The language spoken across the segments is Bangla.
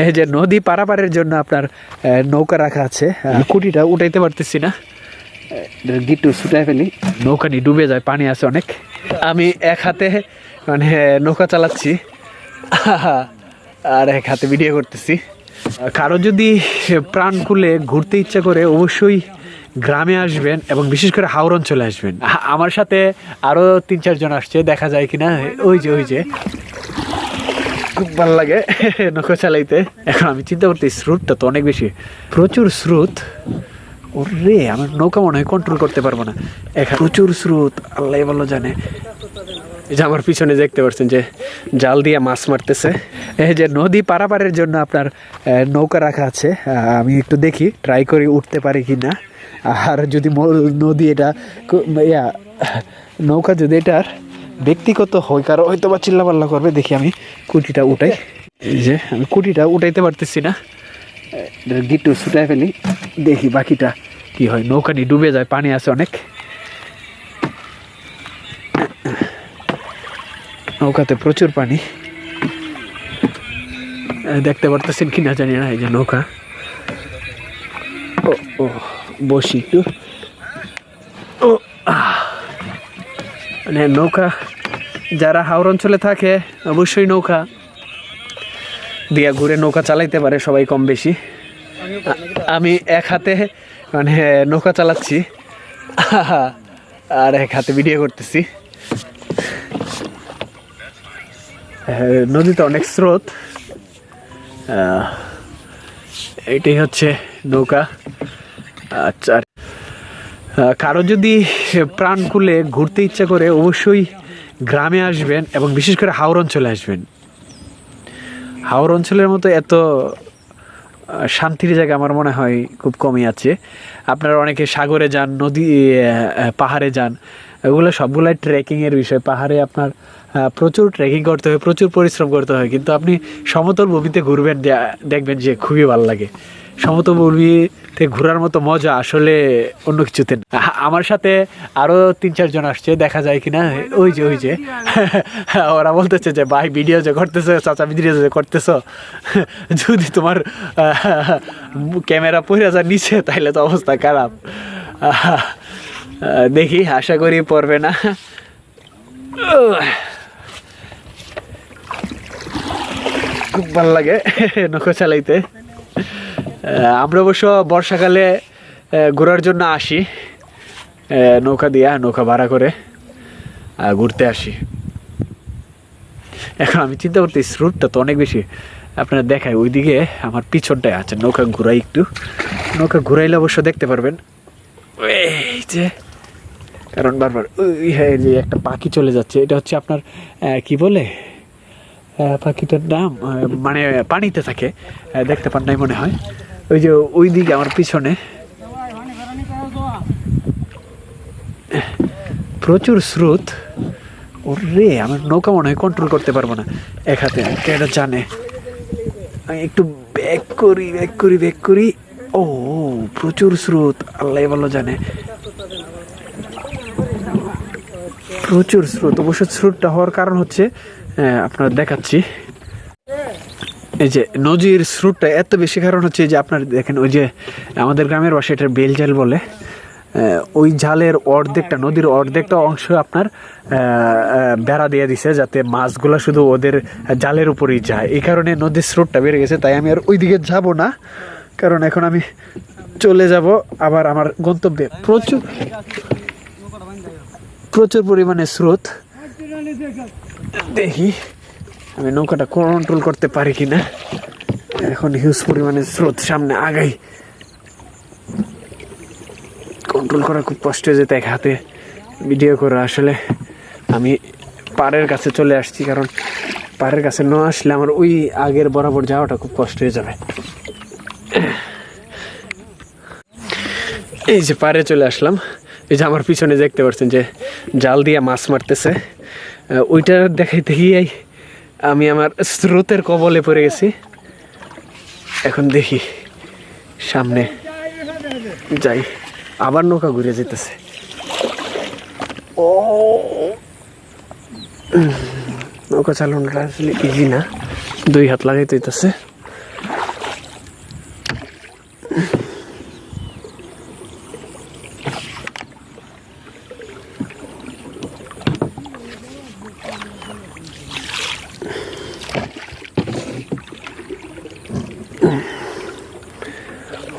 এই যে নদী পারাপারের জন্য আপনার নৌকা রাখা আছে, কুটিটা উঠাইতে পারতেছি না, গিট্টু ছুটাই ফেলি, নৌকাটি ডুবে যায়, পানি আছে অনেক। আমি এক হাতে মানে নৌকা চালাচ্ছি আর এক হাতে ভিডিও করতেছি। কারো যদি প্রাণ খুলে ঘুরতে ইচ্ছা করে অবশ্যই গ্রামে আসবেন এবং বিশেষ করে হাওর অঞ্চলে আসবেন। আমার সাথে আরও 3-4 জন আসছে, দেখা যায় কিনা। ওই যে খুব ভালো লাগে নৌকা চালাইতে। এখন আমি চিন্তা করতে, স্রোতটা তো অনেক বেশি, প্রচুর স্রোত। ওরে আমার নৌকা মনে হয় কন্ট্রোল করতে পারবো না, এখন প্রচুর স্রোত, আল্লাহ ভালো জানে। এই যে আমার পিছনে দেখতে পাচ্ছেন যে জাল দিয়ে মাছ মারতেছে। এই যে নদী পারাপারের জন্য আপনার নৌকা রাখা আছে, আমি একটু দেখি ট্রাই করি উঠতে পারি কি না। আর যদি নদী এটা নৌকা যদি এটার ব্যক্তিগত হয়, কারো হয়তো বা চিল্লাপাল্লা করবে, দেখি আমি কুটিটা উঠাই। এই যে আমি কুটিটা উঠাইতে পারতেছি না, গিট্টু ছুটাই ফেলি, দেখি বাকিটা কি হয়। নৌকাটি ডুবে যায়, পানি আছে অনেক, নৌকাতে প্রচুর পানি, দেখতে পারতেছেন কিনা জানি না। এই যে নৌকা, ও বসি একটু। ও মানে নৌকা যারা হাওর অঞ্চলে থাকে অবশ্যই নৌকা দিয়া ঘুরে নৌকা চালাইতে পারে সবাই কম বেশি। আমি এক হাতে মানে নৌকা চালাচ্ছি আর এক হাতে ভিডিও করতেছি। নদীতে অনেক স্রোত, এটাই হচ্ছে নৌকা। আচ্ছা, কারো যদি প্রাণ খুলে ঘুরতে ইচ্ছা করে অবশ্যই গ্রামে আসবেন এবং বিশেষ করে হাওর অঞ্চলে আসবেন। হাওর অঞ্চলের মতো এত শান্তির জায়গা আমার মনে হয় খুব কমই আছে। আপনারা অনেকে সাগরে যান, নদী পাহাড়ে যান, এগুলো সবগুলাই ট্রেকিংয়ের বিষয়। পাহাড়ে আপনার প্রচুর ট্রেকিং করতে হয়, প্রচুর পরিশ্রম করতে হয়, কিন্তু আপনি সমতল ভূমিতে ঘুরবেন, দেখবেন যে খুবই ভালো লাগে। সমতল ভূমিতে ঘোরার মতো মজা আসলে অন্য কিছুতে না। আমার সাথে আরও 3-4 জন আসছে, দেখা যায় কিনা। ওই যে ওরা বলতেছে যে ভাই ভিডিও যে করতেছো, চাচা ভিডিও যে করতেছো, যদি তোমার ক্যামেরা পড়ে যায় নিচে তাহলে তো অবস্থা খারাপ। দেখি, আশা করি পড়বে না। খুব ভালো লাগে নৌকা চালাইতে। আমরা অবশ্য বর্ষাকালে ঘোরার জন্য আসি, নৌকা দিয়া, নৌকা ভাড়া করে ঘুরতে আসি। এখন আমি চিন্তা করতে, স্রোতটা তো অনেক বেশি, আপনারা দেখায় ওইদিকে আমার পিছনটায় আছে। নৌকা ঘুরাই একটু, নৌকা ঘুরাইলে অবশ্য দেখতে পারবেন। এই যে কারণ বারবার যে একটা পাখি চলে যাচ্ছে, এটা হচ্ছে আপনার কি বলে পাখিটার নাম, মানে পানিতে থাকে, দেখতে পান নাই মনে হয়। ওই যে ওই দিকে আমার পিছনে প্রচুর স্রোত। ওরে আমার নৌকা মনে হয় কন্ট্রোল করতে পারবো না এক হাতে, এটা জানে। আমি একটু ব্যাক করি। ও প্রচুর স্রোত, আল্লাহ ভালো জানে, প্রচুর স্রোত। অবশ্য স্রোতটা হওয়ার কারণ হচ্ছে আপনার দেখাচ্ছি, এই যে নদীর স্রোতটা এত বেশি কারণ হচ্ছে যে আপনার দেখেন, ওই যে আমাদের গ্রামের বাসা এটা বেল জাল বলে, ওই জালের অর্ধেকটা, নদীর অর্ধেকটা অংশ আপনার বেড়া দিয়ে দিছে, যাতে মাছগুলো শুধু ওদের জালের উপরেই যায়। এই কারণে নদীর স্রোতটা বেড়ে গেছে, তাই আমি আর ওই দিকে যাব না, কারণ এখন আমি চলে যাব আবার আমার গন্তব্যে। প্রচুর পরিমাণে স্রোত, দেখি আমি নৌকাটা কন্ট্রোল করতে পারি কিনা। এখন হিউজ পরিমাণে স্রোত, সামনে আগাই, কন্ট্রোল করা খুব কষ্ট হয়ে যেত এক হাতে ভিডিও করা। আসলে আমি পাড়ের কাছে চলে আসছি, কারণ পাড়ের কাছে না আসলে আমার ওই আগের বরাবর যাওয়াটা খুব কষ্ট হয়ে যাবে। এই যে পাড়ে চলে আসলাম, এই যে আমার পিছনে দেখতে পাচ্ছেন যে জাল দিয়ে মাছ মারতেছে, ওইটা দেখাইতে গিয়েই আমি আমার স্রোতের কবলে পড়ে গেছি। এখন দেখি সামনে যাই, আবার নৌকা ঘুরে যেতেছে। ও নৌকা চালানোটা আসলে ইজি না, 2 হাত লাগাইতে হইতেছে।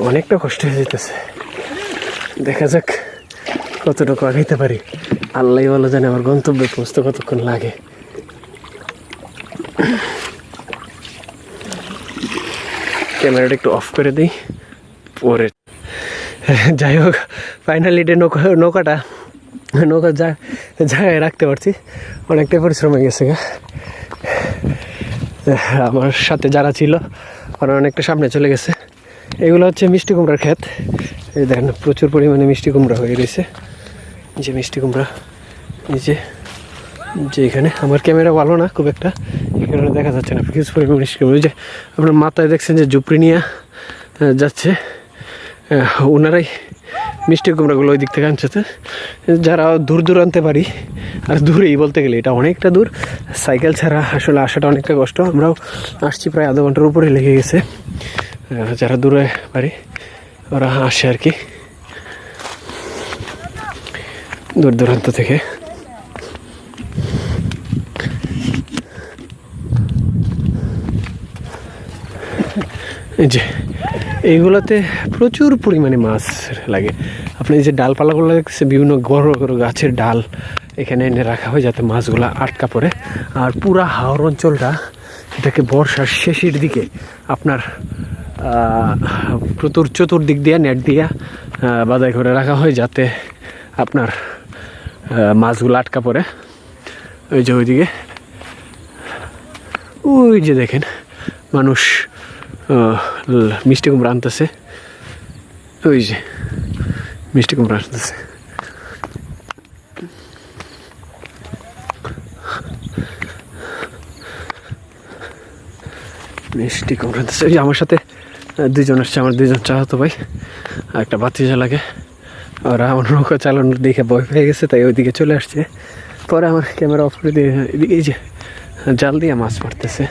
অনেকটা কষ্ট হয়ে যেতেছে। দেখা যাক কতটুকু আগাইতে পারি। আল্লাহ ভালো জানে আমার গন্তব্যে পৌঁছতে কতক্ষণ লাগে। ক্যামেরাটা একটু অফ করে দিই পরে। যাই হোক, ফাইনালি নৌকাটা জায়গায় রাখতে পারছি। অনেকটাই পরিশ্রম হয়ে গেছে। আমার সাথে যারা ছিল ওরা অনেকটা সামনে চলে গেছে। এগুলো হচ্ছে মিষ্টি কুমড়ার ক্ষেত। এই দেখেন প্রচুর পরিমাণে মিষ্টি কুমড়া হয়ে রয়েছে। যে মিষ্টি কুমড়া এই যে এখানে, আমার ক্যামেরা ভালো না খুব একটা, এখানে দেখা যাচ্ছে না কিছু পরিমাণ মিষ্টি কুমড়া। ওই যে আপনার মাথায় দেখছেন যে ঝুপড়ি নিয়ে যাচ্ছে, ওনারাই মিষ্টি কুমড়াগুলো ওই দিক থেকে আনছে। যারা দূর দূরান্তে পারি, আর দূরেই বলতে গেলে এটা অনেকটা দূর, সাইকেল ছাড়া আসলে আসাটা অনেকটা কষ্ট। আমরাও আসছি প্রায় আধা ঘন্টার উপরে লেগে গেছে। যারা দূরে পারি ওরা আসে আর কি দূর দূরান্ত থেকে। এই যে এইগুলোতে প্রচুর পরিমাণে মাছ লাগে। আপনি যে ডালপালাগুলো দেখছে, বিভিন্ন বড় বড় গাছের ডাল এখানে এনে রাখা হয় যাতে মাছগুলো আটকা পড়ে। আর পুরা হাওর অঞ্চলটা এটাকে বর্ষার শেষের দিকে আপনার চতুর্দিক দিয়ে নেট দিয়ে বাদাই করে রাখা হয় যাতে আপনার মাছগুলো আটকা পড়ে। ওই যে ওইদিকে ওই যে দেখেন মানুষ মিষ্টি কুমড়া আনতেছে। ওই যে মিষ্টি কুমড়া আনতেছে। মিষ্টি কুমড়া আনতেছে। ওই যে আমার সাথে দুজন আসছে, আমার দুজন চাচাতো ভাই আর একটা ভাতিজা লাগে। ওরা আমার নৌকা চালানোর দেখে ভয় পেয়ে গেছে, তাই ওইদিকে চলে আসছে। পরে আমার ক্যামেরা অফ করে দিয়ে এদিকে এই যে জাল দিয়ে মাছ মারতেছে।